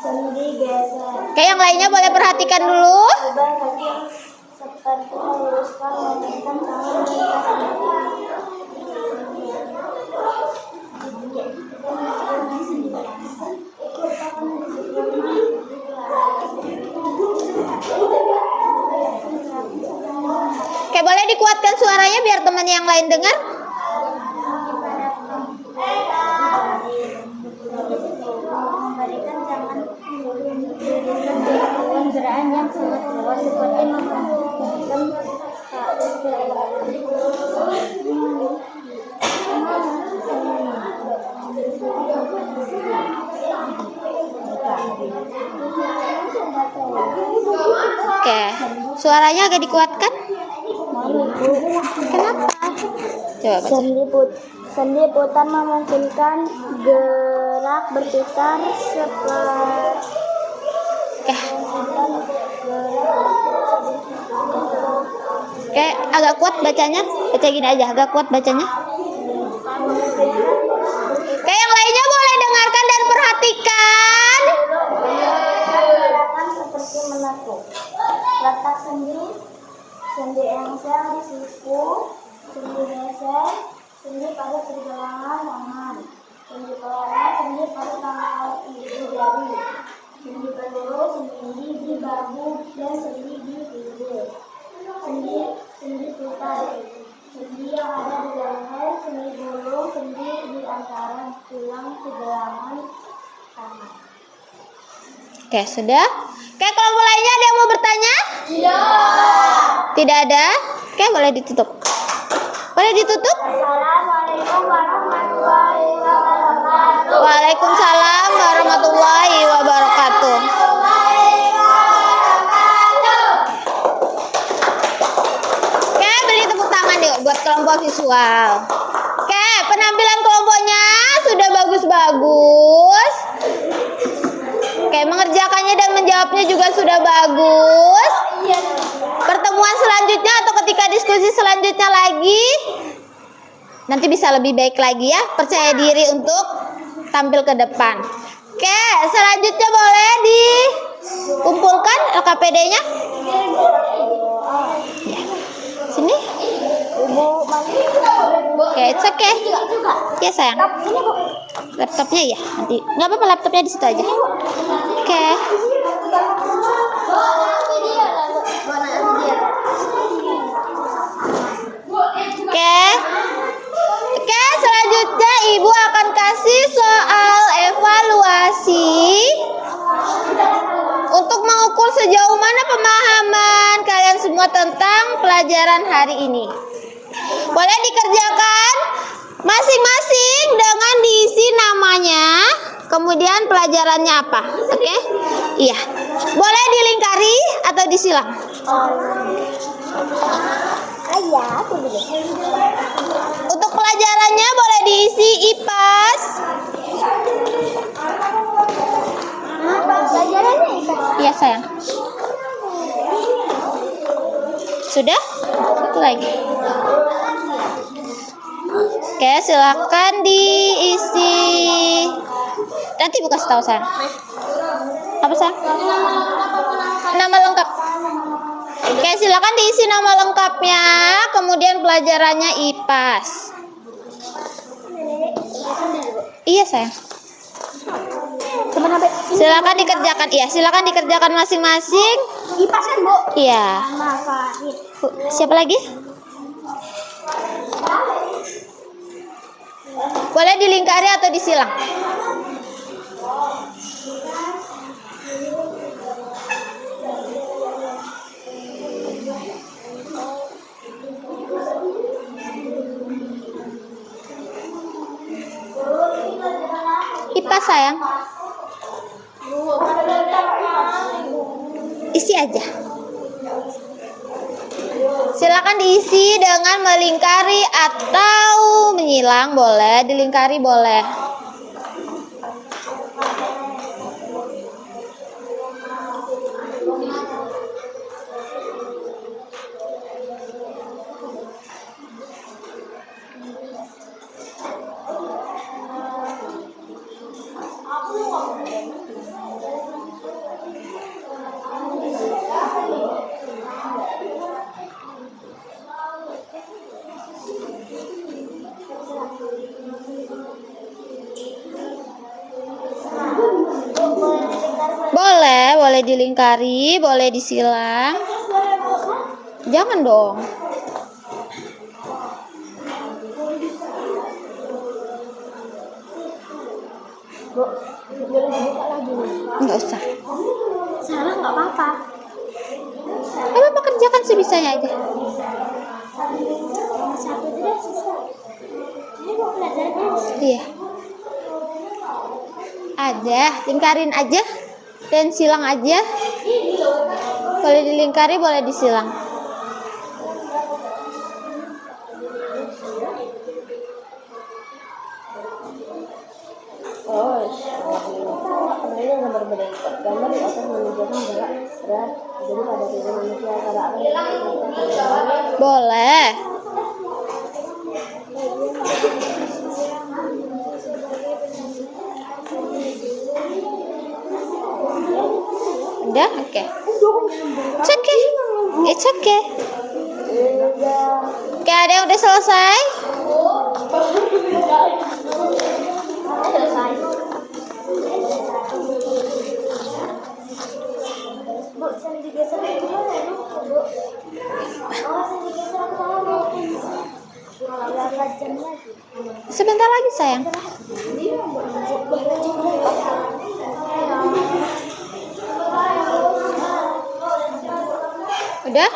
Sendi geser. Oke, yang lainnya boleh perhatikan dulu. Ubah kaki seperti meluruskan momentum tangan melintasi. Oke, boleh dikuatkan suaranya biar teman yang lain dengar. Memberikan jangan memberikan gerakan yang sangat luas seperti memperhatikan Oke, suaranya agak dikuatkan. Kenapa? Coba baca. Sendi putar memungkinkan gerak berputar seperti Oke. Oke, agak kuat bacanya. Baca gini aja, agak kuat bacanya. Oke, yang lainnya boleh dengarkan dan perhatikan. gerakan seperti menekuk. Letak sendi engsel di siku, sendi geser, sendi pada pergelangan tangan, sendi pelana, sendi pada tangan jari, sendi peluru, sendi di bahu dan sendi di pinggir, sendi putar, sendi yang ada di leher, sendi bulu, sendi di antara tulang pergelangan tangan. Oke, sudah. Oke, kelompok lainnya ada yang mau bertanya? Tidak ada? Oke, boleh ditutup. Boleh ditutup? Assalamualaikum warahmatullahi wabarakatuh. Waalaikumsalam warahmatullahi wabarakatuh. Oke, beri tepuk tangan yuk buat kelompok visual. Oke, penampilan kelompoknya sudah bagus-bagus. Oke, mengerjakannya dan menjawabnya juga sudah bagus. Pertemuan selanjutnya atau ketika diskusi selanjutnya lagi, nanti bisa lebih baik lagi ya. Percaya diri untuk tampil ke depan. Oke, selanjutnya boleh dikumpulkan LKPD-nya. Ya. Sini. Oke, it's okay. Ya sayang. Laptopnya ya, nanti nggak apa-apa, laptopnya di situ aja. Oke. Oke, selanjutnya Ibu akan kasih soal evaluasi pemahaman kalian semua tentang pelajaran hari ini? Boleh dikerjakan masing-masing dengan diisi namanya, kemudian pelajarannya apa? Oke? Iya. Boleh dilingkari atau disilang? Ayah, aku dulu. Untuk pelajarannya boleh diisi IPAS. Apa pelajarannya itu? Iya sayang. Sudah? Satu lagi. Oke, silakan diisi. Nanti Bu kasih tahu sayang. Apa sayang? Nama lengkap. Oke, silakan diisi nama lengkapnya, kemudian pelajarannya IPAS. Iya sayang. Silakan dikerjakan. Iya, silakan dikerjakan masing-masing. IPAS kan, Bu? Iya. Fahid. Bu, siapa lagi? Boleh dilingkari atau disilang? IPAS sayang. Isi aja. Silakan diisi dengan melingkari atau menyilang, boleh dilingkari boleh. Boleh dilingkari, boleh disilang. Jangan dong. Bu, boleh dibuka lagi nih. Enggak usah. Salah nggak apa-apa. Apa kerjakan sebisanya aja. Satu tidak susah. Ini mau pelajarannya. Iya. Aja, lingkarin aja dan silang aja. Boleh dilingkari, boleh disilang. Sebenarnya gambar di atas menunjukkan jarak berat jadi pada diri manusia antara Boleh. Udah? Oke. It's okay. It's okay. Oke, ada yang udah selesai? Bu, saya digeser ke mana ya, Bu? Oh, saya digeser ke mana? Berapa jam lagi? Sebentar lagi sayang. Udah?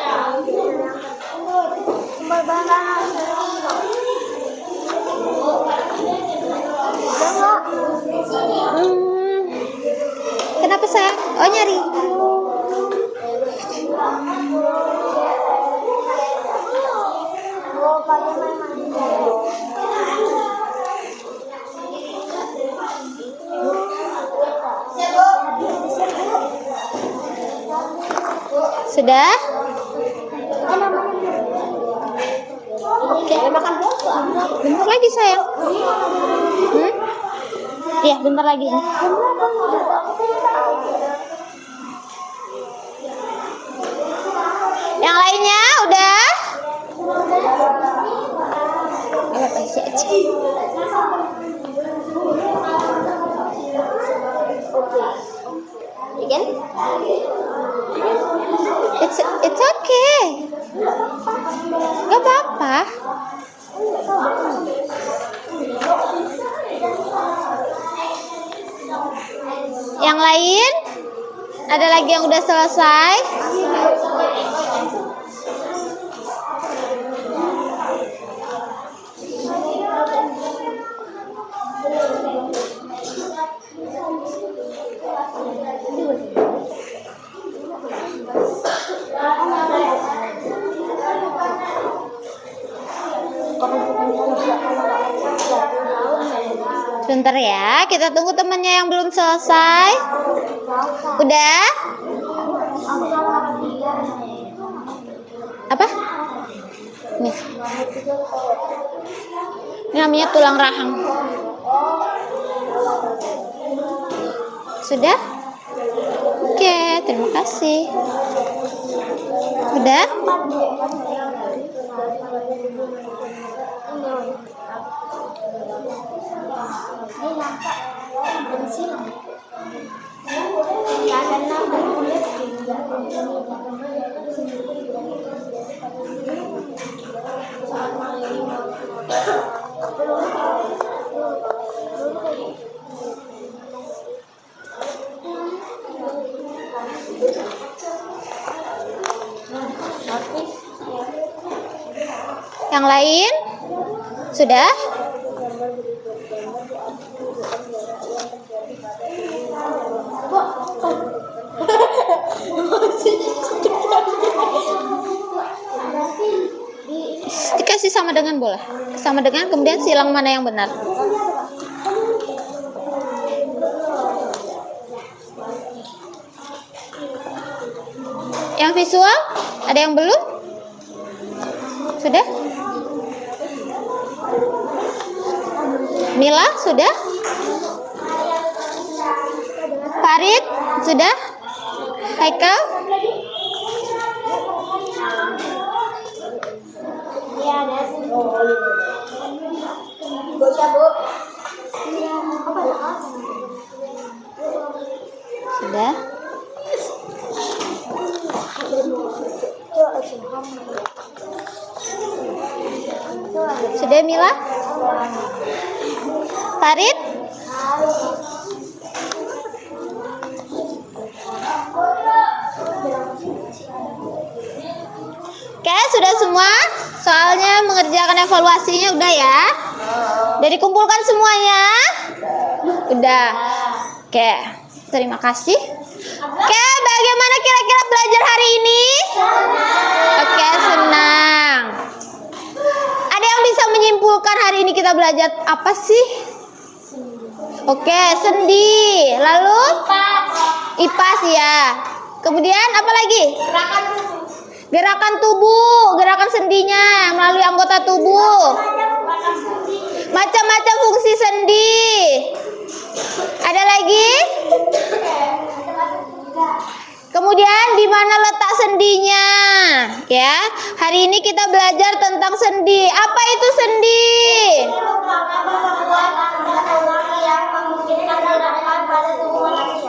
Kenapa sayang? Oh, nyari. Sudah? Oke, makan. Bentar lagi sayang. Iya, bentar lagi. Yang lainnya udah? Apa isi aja? Again? It's okay. Gak apa-apa. Yang lain? Ada lagi yang udah selesai? Sebentar ya, kita tunggu temannya yang belum selesai. Udah? Apa? Nih. Ini namanya tulang rahang. Sudah? Oke, terima kasih. Udah? Yang lain? Sudah? Dikasih sama dengan boleh. Sama dengan kemudian silang mana yang benar. Yang visual? Ada yang belum? Sudah? Mila, sudah? Farid, sudah? Haikal? Sudah? Sudah Mila? Farid? Oke, sudah semua? Soalnya mengerjakan evaluasinya udah ya? Udah dikumpulkan semuanya? Udah. Oke, terima kasih. Oke, bagaimana kira-kira belajar hari ini? Oke, senang. Ada yang bisa menyimpulkan hari ini kita belajar apa sih? Oke, sendi. Lalu? IPAS ya. Kemudian apa lagi? Gerakan tubuh, gerakan sendinya melalui anggota tubuh. Macam-macam fungsi sendi. Ada lagi? Kemudian di mana letak sendinya? Ya, hari ini kita belajar tentang sendi. Apa itu sendi?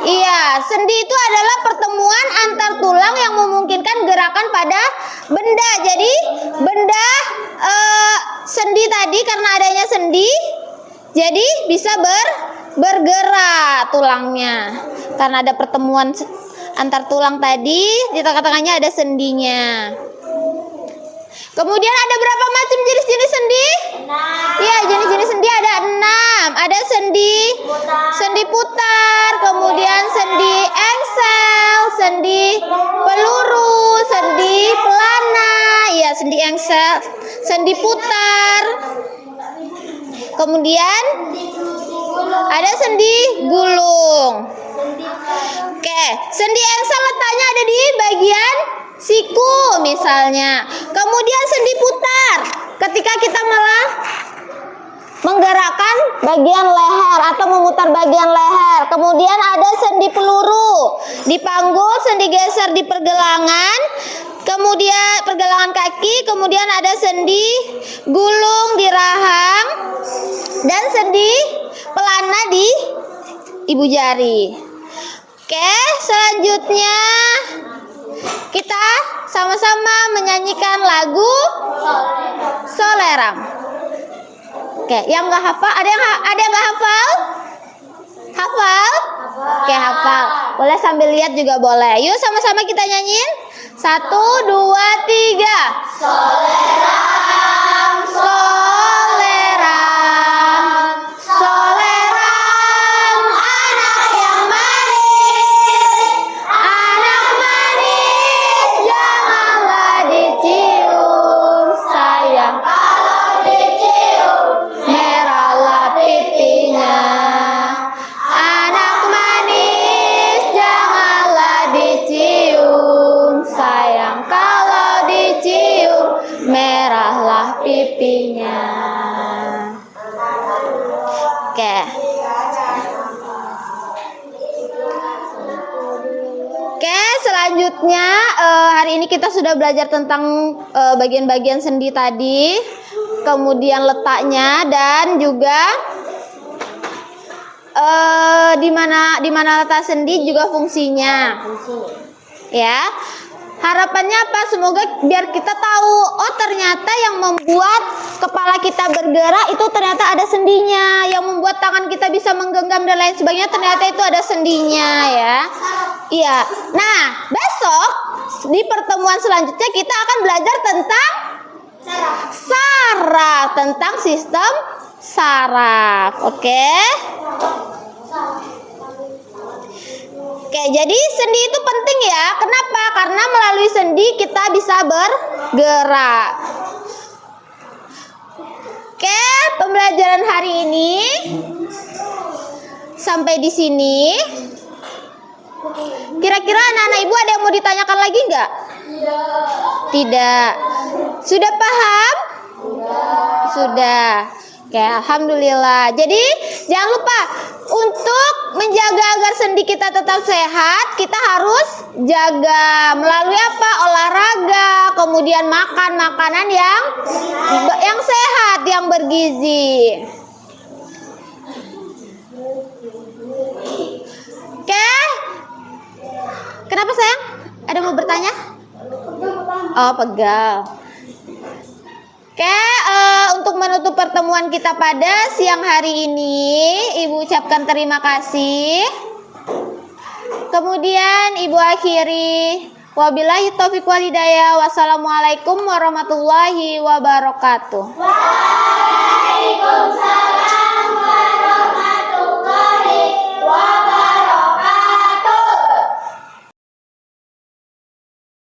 Iya, sendi itu adalah pertemuan antar tulang yang memungkinkan gerakan pada benda. Jadi benda sendi tadi karena adanya sendi, jadi bisa bergerak tulangnya. Karena ada pertemuan antar tulang tadi, di tengah-tengahnya ada sendinya. Kemudian ada berapa macam jenis-jenis sendi? 6. Iya, jenis-jenis sendi ada 6. Ada sendi putar, kemudian sendi engsel, sendi peluru, sendi pelana, ya sendi engsel, sendi putar. Kemudian ada sendi gulung. Oke, sendi engsel letaknya ada di bagian siku misalnya. Kemudian sendi putar ketika kita malah menggerakkan bagian leher atau memutar bagian leher. Kemudian ada sendi peluru di panggul, sendi geser di pergelangan, kemudian pergelangan kaki, kemudian ada sendi gulung di rahang dan sendi pelana di ibu jari. Oke, selanjutnya kita sama-sama menyanyikan lagu Soleram. Oke, yang nggak hafal, ada yang nggak hafal? Hafal? Oke, hafal. Boleh sambil lihat juga boleh. Yuk sama-sama kita nyanyiin. 1, 2, 3. Soleram, soleram, soleram, anak yang manis, anak manis, janganlah dicium, sayang kalau dicium, merahlah pipinya. pipinya. Oke. Oke, selanjutnya hari ini kita sudah belajar tentang bagian-bagian sendi tadi, kemudian letaknya dan juga di mana letak sendi juga fungsinya. Ya. Harapannya apa? Semoga biar kita tahu, oh ternyata yang membuat kepala kita bergerak itu ternyata ada sendinya, yang membuat tangan kita bisa menggenggam dan lain sebagainya ternyata itu ada sendinya ya. Iya. Nah, besok di pertemuan selanjutnya kita akan belajar tentang saraf, tentang sistem saraf. Oke? Oke, jadi sendi itu penting ya. Kenapa? Karena melalui sendi kita bisa bergerak. Oke, pembelajaran hari ini sampai di sini. Kira-kira anak-anak ibu ada yang mau ditanyakan lagi nggak? Tidak. Sudah paham? Sudah. Oke, alhamdulillah. Jadi jangan lupa untuk menjaga agar sendi kita tetap sehat, kita harus jaga melalui apa? Olahraga, kemudian makan makanan yang sehat, yang bergizi. Oke. Kenapa sayang? Ada mau bertanya? Oh, pegal. Oke, untuk menutup pertemuan kita pada siang hari ini, Ibu ucapkan terima kasih. Kemudian Ibu akhiri, wabillahi taufiq wal hidayah. Wassalamualaikum warahmatullahi wabarakatuh. Waalaikumsalam.